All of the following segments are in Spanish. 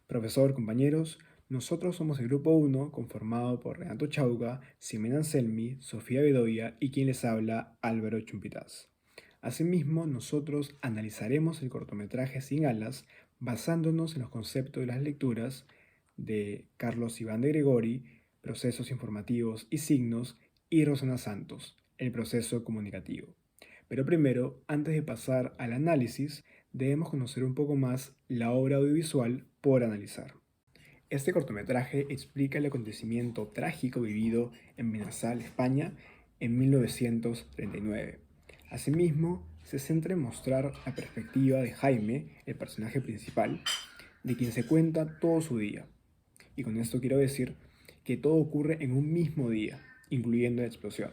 Profesor, compañeros, nosotros somos el grupo 1 conformado por Renato Chauca, Ximena Anselmi, Sofía Bedoya y quien les habla, Álvaro Chumpitaz. Asimismo, nosotros analizaremos el cortometraje Sin Alas basándonos en los conceptos de las lecturas de Carlos Iván de Gregori, Procesos Informativos y Signos, y Rosana Santos, El Proceso Comunicativo. Pero primero, antes de pasar al análisis, debemos conocer un poco más la obra audiovisual por analizar. Este cortometraje explica el acontecimiento trágico vivido en Benassal, España, en 1939. Asimismo, se centra en mostrar la perspectiva de Jaime, el personaje principal, de quien se cuenta todo su día. Y con esto quiero decir que todo ocurre en un mismo día, incluyendo la explosión.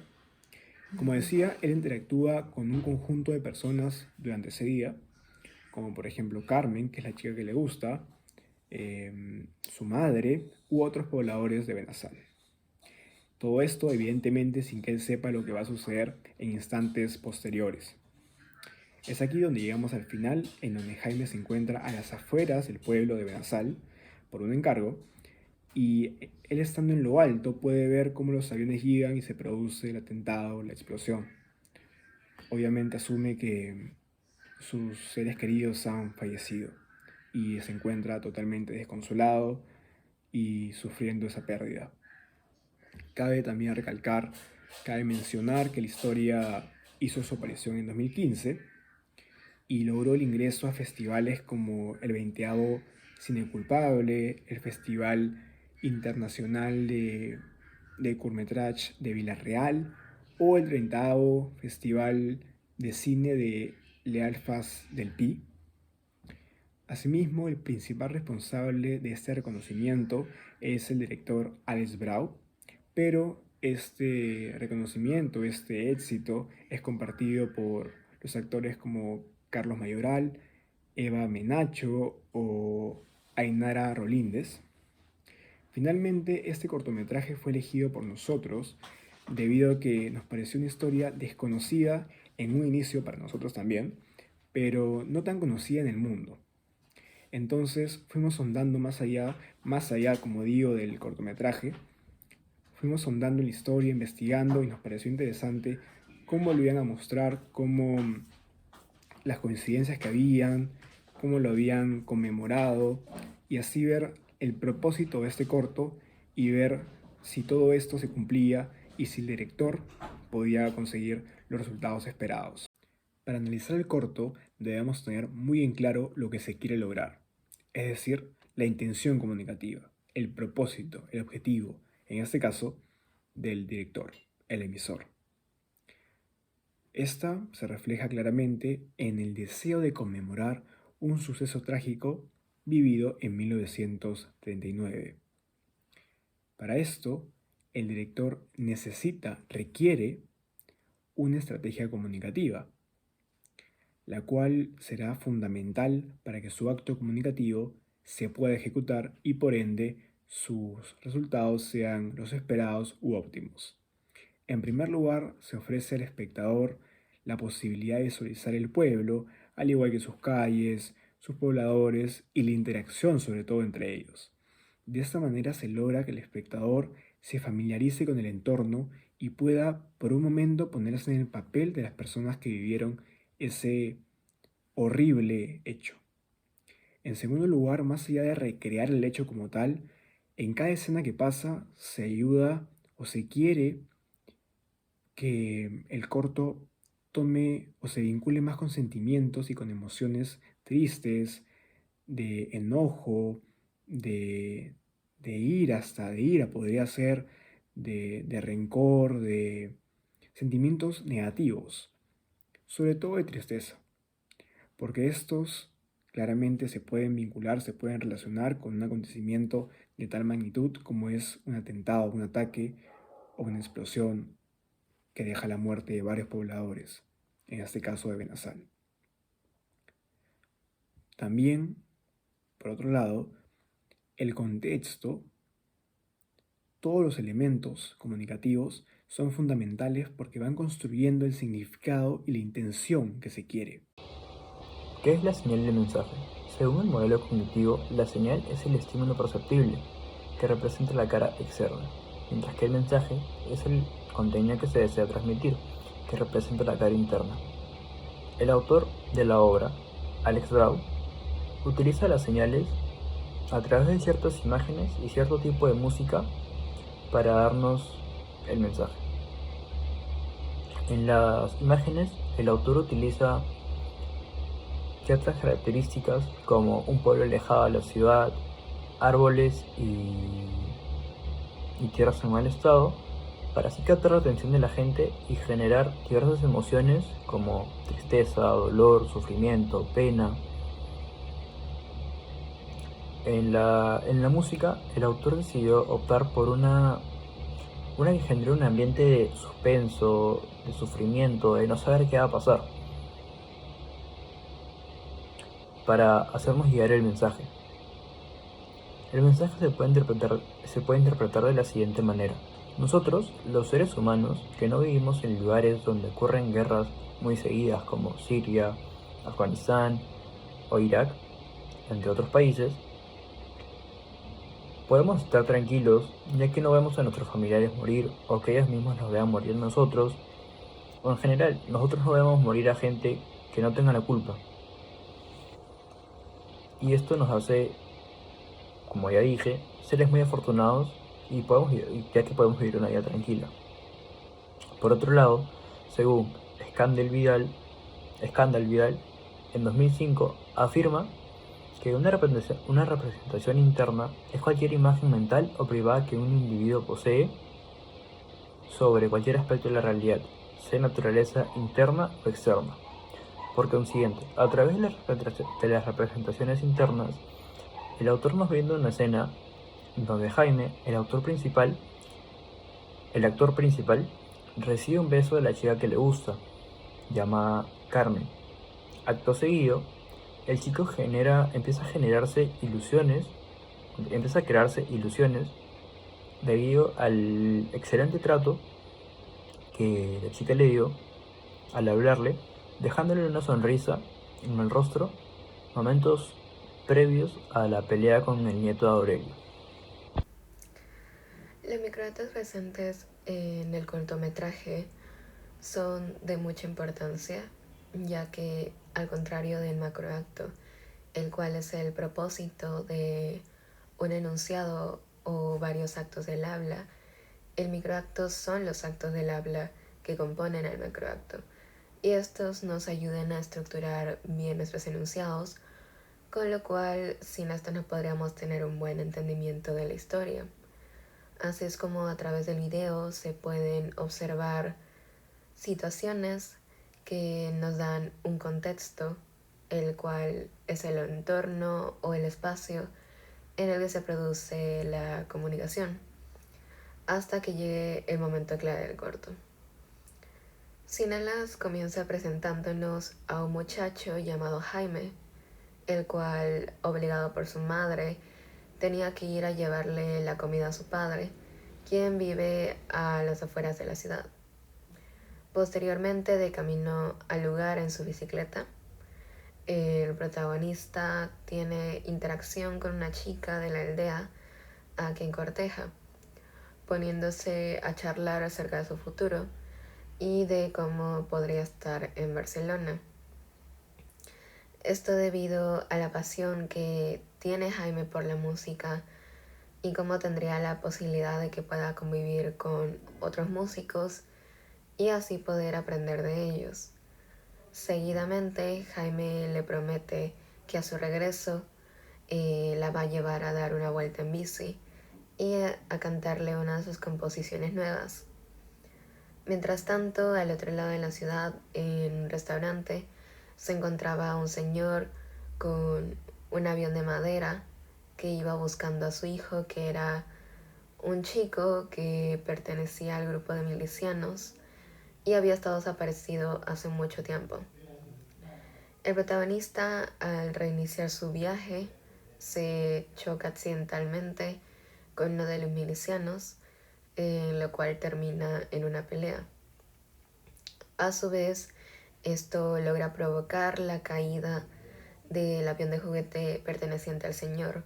Como decía, él interactúa con un conjunto de personas durante ese día, como por ejemplo Carmen, que es la chica que le gusta, su madre u otros pobladores de Benassal. Todo esto evidentemente sin que él sepa lo que va a suceder en instantes posteriores. Es aquí donde llegamos al final, en donde Jaime se encuentra a las afueras del pueblo de Benassal por un encargo, y él estando en lo alto puede ver cómo los aviones llegan y se produce el atentado, la explosión. Obviamente asume que sus seres queridos han fallecido y se encuentra totalmente desconsolado y sufriendo esa pérdida. Cabe también recalcar, cabe mencionar que la historia hizo su aparición en 2015 y logró el ingreso a festivales como el 20º Cine Culpable, el Festival Internacional de Curtmetrage de Villarreal o el 30º Festival de Cine de Lealfas del Pi. Asimismo, el principal responsable de este reconocimiento es el director Alex Brau, pero este reconocimiento, este éxito, es compartido por los actores como Carlos Mayoral, Eva Menacho o Ainara Rolíndez. Finalmente, este cortometraje fue elegido por nosotros debido a que nos pareció una historia desconocida en un inicio para nosotros también, pero no tan conocida en el mundo. Entonces fuimos sondando más allá, como digo, del cortometraje. Fuimos sondando la historia, investigando y nos pareció interesante cómo lo iban a mostrar, cómo las coincidencias que habían, cómo lo habían conmemorado y así ver el propósito de este corto y ver si todo esto se cumplía y si el director podía conseguir los resultados esperados. Para analizar el corto debemos tener muy en claro lo que se quiere lograr, es decir, la intención comunicativa, el propósito, el objetivo, en este caso, del director, el emisor. Esta se refleja claramente en el deseo de conmemorar un suceso trágico vivido en 1939. Para esto, el director requiere una estrategia comunicativa, la cual será fundamental para que su acto comunicativo se pueda ejecutar y por ende sus resultados sean los esperados u óptimos. En primer lugar, se ofrece al espectador la posibilidad de visualizar el pueblo, al igual que sus calles, sus pobladores y la interacción sobre todo entre ellos. De esta manera se logra que el espectador se familiarice con el entorno y pueda por un momento ponerse en el papel de las personas que vivieron ese horrible hecho. En segundo lugar, más allá de recrear el hecho como tal, en cada escena que pasa se ayuda o se quiere que el corto tome o se vincule más con sentimientos y con emociones tristes, de enojo, de, de ira, hasta de ira podría ser, de rencor, de sentimientos negativos, sobre todo de tristeza, porque estos claramente se pueden vincular, se pueden relacionar con un acontecimiento de tal magnitud como es un atentado, un ataque o una explosión que deja la muerte de varios pobladores, en este caso de Benassal. También, por otro lado, el contexto, todos los elementos comunicativos son fundamentales porque van construyendo el significado y la intención que se quiere. ¿Qué es la señal del mensaje? Según el modelo cognitivo, la señal es el estímulo perceptible, que representa la cara externa, mientras que el mensaje es el contenido que se desea transmitir, que representa la cara interna. El autor de la obra, Alex Brown, utiliza las señales a través de ciertas imágenes y cierto tipo de música para darnos el mensaje. En las imágenes, el autor utiliza ciertas características como un pueblo alejado de la ciudad, árboles y tierras en mal estado, para así captar la atención de la gente y generar diversas emociones como tristeza, dolor, sufrimiento, pena. En la música, el autor decidió optar por una que genere un ambiente de suspenso, de sufrimiento, de no saber qué va a pasar, para hacernos llegar el mensaje. El mensaje se puede interpretar de la siguiente manera. Nosotros, los seres humanos, que no vivimos en lugares donde ocurren guerras muy seguidas como Siria, Afganistán o Irak, entre otros países, podemos estar tranquilos ya que no vemos a nuestros familiares morir o que ellos mismos nos vean morir a nosotros, o en general, nosotros no vemos morir a gente que no tenga la culpa. Y esto nos hace, como ya dije, seres muy afortunados ya que podemos vivir una vida tranquila. Por otro lado, según Scandal Vidal, en 2005 afirma que una representación interna es cualquier imagen mental o privada que un individuo posee sobre cualquier aspecto de la realidad, sea naturaleza interna o externa. Por consiguiente, a través de las representaciones internas, el autor nos brinda una escena donde Jaime, el actor principal, recibe un beso de la chica que le gusta, llamada Carmen. Acto seguido, el chico empieza a crearse ilusiones debido al excelente trato que la chica le dio al hablarle, dejándole una sonrisa en el rostro momentos previos a la pelea con el nieto de Aurelio. Los microdatos presentes en el cortometraje son de mucha importancia, ya que al contrario del macroacto, el cual es el propósito de un enunciado o varios actos del habla, el microacto son los actos del habla que componen el macroacto, y estos nos ayudan a estructurar bien nuestros enunciados, con lo cual sin esto no podríamos tener un buen entendimiento de la historia. Así es como a través del video se pueden observar situaciones que nos dan un contexto, el cual es el entorno o el espacio en el que se produce la comunicación, hasta que llegue el momento clave del corto. Cinelas comienza presentándonos a un muchacho llamado Jaime, el cual, obligado por su madre, tenía que ir a llevarle la comida a su padre, quien vive a las afueras de la ciudad. Posteriormente, de camino al lugar en su bicicleta, el protagonista tiene interacción con una chica de la aldea a quien corteja, poniéndose a charlar acerca de su futuro y de cómo podría estar en Barcelona. Esto debido a la pasión que tiene Jaime por la música y cómo tendría la posibilidad de que pueda convivir con otros músicos y así poder aprender de ellos. Seguidamente, Jaime le promete que a su regreso la va a llevar a dar una vuelta en bici y a cantarle una de sus composiciones nuevas. Mientras tanto, al otro lado de la ciudad, en un restaurante, se encontraba un señor con un avión de madera que iba buscando a su hijo, que era un chico que pertenecía al grupo de milicianos y había estado desaparecido hace mucho tiempo. El protagonista, al reiniciar su viaje, se choca accidentalmente con uno de los milicianos, lo cual termina en una pelea. A su vez, esto logra provocar la caída del avión de juguete perteneciente al señor,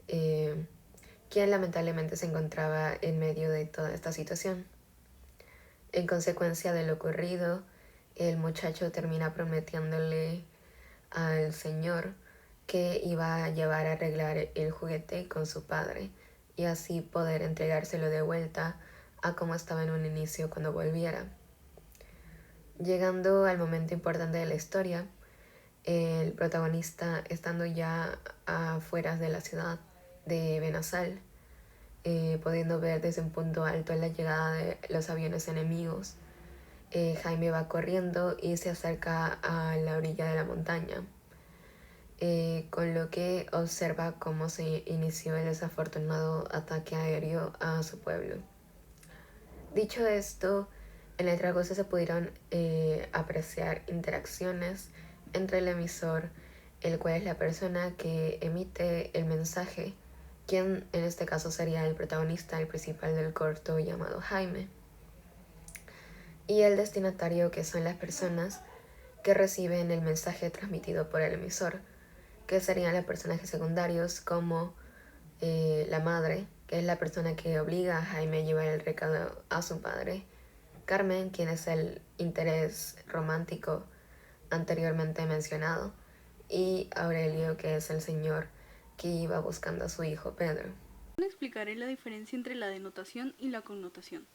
quien lamentablemente se encontraba en medio de toda esta situación. En consecuencia de lo ocurrido, el muchacho termina prometiéndole al señor que iba a llevar a arreglar el juguete con su padre y así poder entregárselo de vuelta a como estaba en un inicio cuando volviera. Llegando al momento importante de la historia, el protagonista, estando ya afuera de la ciudad de Benasal, pudiendo ver desde un punto alto la llegada de los aviones enemigos, Jaime va corriendo y se acerca a la orilla de la montaña, con lo que observa cómo se inició el desafortunado ataque aéreo a su pueblo. Dicho esto, en el transcurso se pudieron apreciar interacciones entre el emisor, el cual es la persona que emite el mensaje, quien en este caso sería el protagonista, el principal del corto llamado Jaime, y el destinatario, que son las personas que reciben el mensaje transmitido por el emisor, que serían los personajes secundarios como la madre, que es la persona que obliga a Jaime a llevar el recado a su padre, Carmen, quien es el interés romántico anteriormente mencionado, y Aurelio, que es el señor que iba buscando a su hijo Pedro. Explicaré la diferencia entre la denotación y la connotación.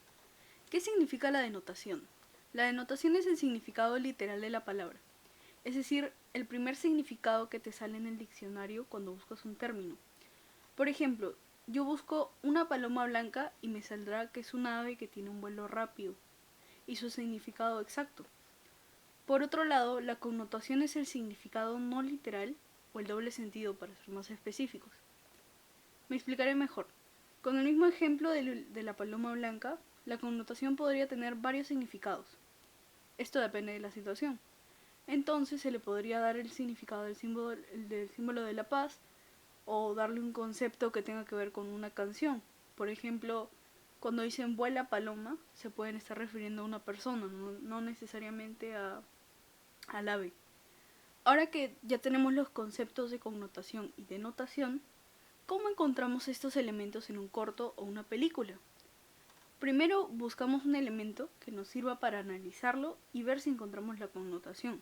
¿Qué significa la denotación? La denotación es el significado literal de la palabra, es decir, el primer significado que te sale en el diccionario cuando buscas un término. Por ejemplo, yo busco una paloma blanca y me saldrá que es un ave que tiene un vuelo rápido, y su significado exacto. Por otro lado, la connotación es el significado no literal o el doble sentido, para ser más específicos. Me explicaré mejor. Con el mismo ejemplo de la paloma blanca, la connotación podría tener varios significados. Esto depende de la situación. Entonces se le podría dar el significado del símbolo de la paz, o darle un concepto que tenga que ver con una canción. Por ejemplo, cuando dicen vuela paloma, se pueden estar refiriendo a una persona, no necesariamente al ave. Ahora que ya tenemos los conceptos de connotación y denotación, ¿cómo encontramos estos elementos en un corto o una película? Primero buscamos un elemento que nos sirva para analizarlo y ver si encontramos la connotación.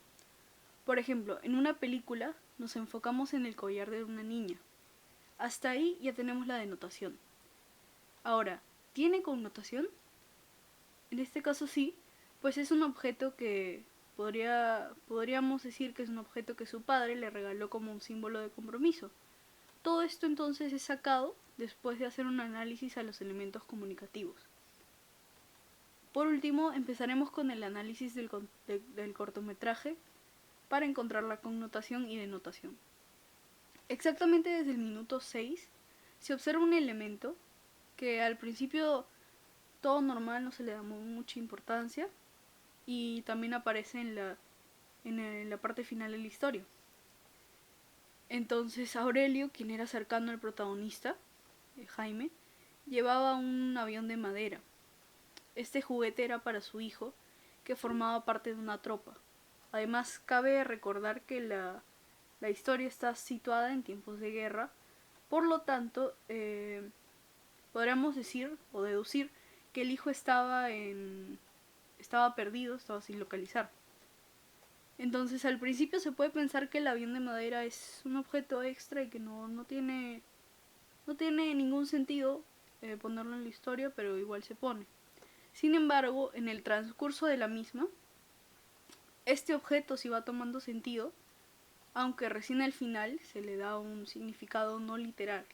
Por ejemplo, en una película nos enfocamos en el collar de una niña. Hasta ahí ya tenemos la denotación. Ahora, ¿tiene connotación? En este caso sí, pues es un objeto que podríamos decir que es un objeto que su padre le regaló como un símbolo de compromiso. Todo esto entonces es sacado después de hacer un análisis a los elementos comunicativos. Por último, empezaremos con el análisis del cortometraje para encontrar la connotación y denotación. Exactamente desde el minuto 6 se observa un elemento que al principio todo normal, no se le da mucha importancia, y también aparece en la parte final de la historia. Entonces Aurelio, quien era cercano al protagonista, Jaime, llevaba un avión de madera. Este juguete era para su hijo, que formaba parte de una tropa. Además, cabe recordar que la historia está situada en tiempos de guerra, por lo tanto, podríamos decir o deducir que el hijo estaba perdido, estaba sin localizar. Entonces, al principio se puede pensar que el avión de madera es un objeto extra y que no tiene ningún sentido ponerlo en la historia, pero igual se pone. Sin embargo, en el transcurso de la misma, este objeto sí va tomando sentido, aunque recién al final se le da un significado no literal.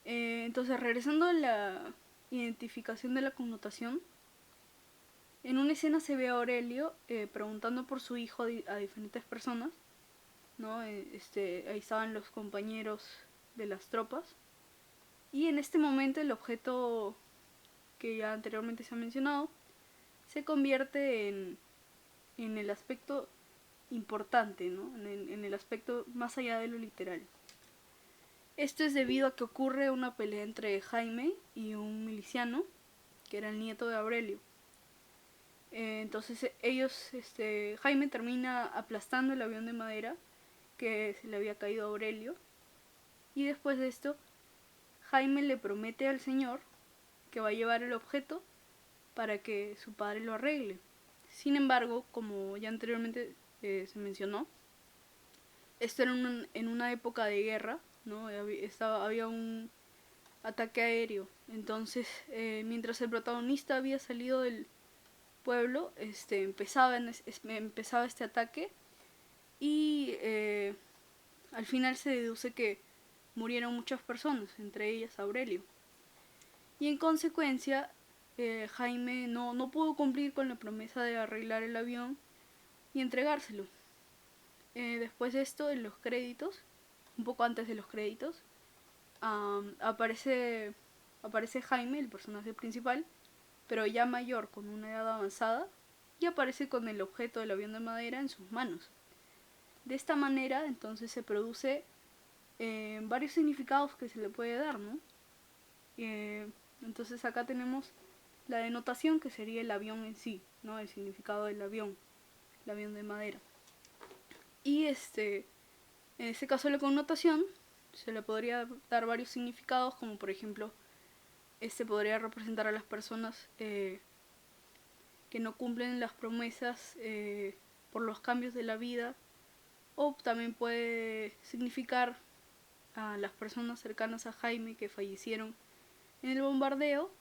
Entonces, regresando a la identificación de la connotación, en una escena se ve a Aurelio preguntando por su hijo a diferentes personas, ¿no? Ahí estaban los compañeros de las tropas, y en este momento el objeto que ya anteriormente se ha mencionado se convierte en el aspecto importante, ¿no? En el aspecto más allá de lo literal. Esto es debido a que ocurre una pelea entre Jaime y un miliciano, que era el nieto de Aurelio. Entonces Jaime termina aplastando el avión de madera que se le había caído a Aurelio. Y después de esto, Jaime le promete al señor que va a llevar el objeto para que su padre lo arregle. Sin embargo, como ya anteriormente se mencionó, esto era en una época de guerra, ¿no? Había un ataque aéreo. Entonces, mientras el protagonista había salido del pueblo, empezaba este ataque y al final se deduce que murieron muchas personas, entre ellas Aurelio. Y en consecuencia, Jaime no pudo cumplir con la promesa de arreglar el avión y entregárselo. Después de esto, en los créditos, un poco antes de los créditos, aparece Jaime, el personaje principal, pero ya mayor, con una edad avanzada, y aparece con el objeto del avión de madera en sus manos. De esta manera, entonces, se produce varios significados que se le puede dar, ¿no? Entonces acá tenemos la denotación, que sería el avión en sí, ¿no? El significado del avión, el avión de madera. Y en este caso la connotación se le podría dar varios significados, como por ejemplo, podría representar a las personas que no cumplen las promesas por los cambios de la vida, o también puede significar a las personas cercanas a Jaime que fallecieron en el bombardeo,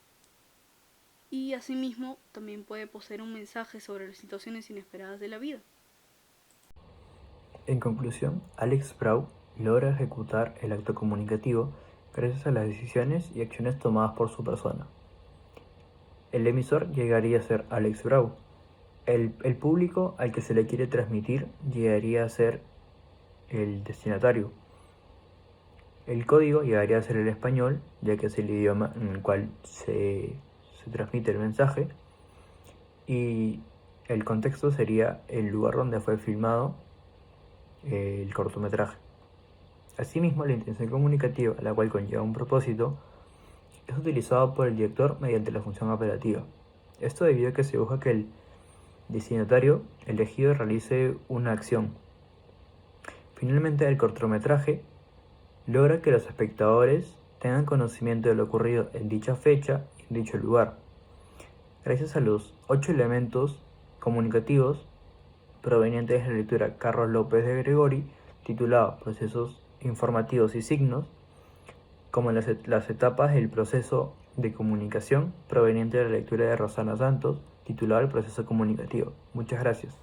y asimismo también puede poseer un mensaje sobre las situaciones inesperadas de la vida. En conclusión, Alex Brau logra ejecutar el acto comunicativo gracias a las decisiones y acciones tomadas por su persona. El emisor llegaría a ser Alex Brau. El público al que se le quiere transmitir llegaría a ser el destinatario. El código llegaría a ser el español, ya que es el idioma en el cual se transmite el mensaje, y el contexto sería el lugar donde fue filmado el cortometraje. Asimismo, la intención comunicativa, la cual conlleva un propósito, es utilizada por el director mediante la función apelativa. Esto debido a que se busca que el destinatario elegido realice una acción. Finalmente, el cortometraje logra que los espectadores tengan conocimiento de lo ocurrido en dicha fecha y en dicho lugar, gracias a los 8 elementos comunicativos provenientes de la lectura Carlos López de Gregori, titulado Procesos informativos y signos, como las etapas del proceso de comunicación, proveniente de la lectura de Rosana Santos, titulado El proceso comunicativo. Muchas gracias.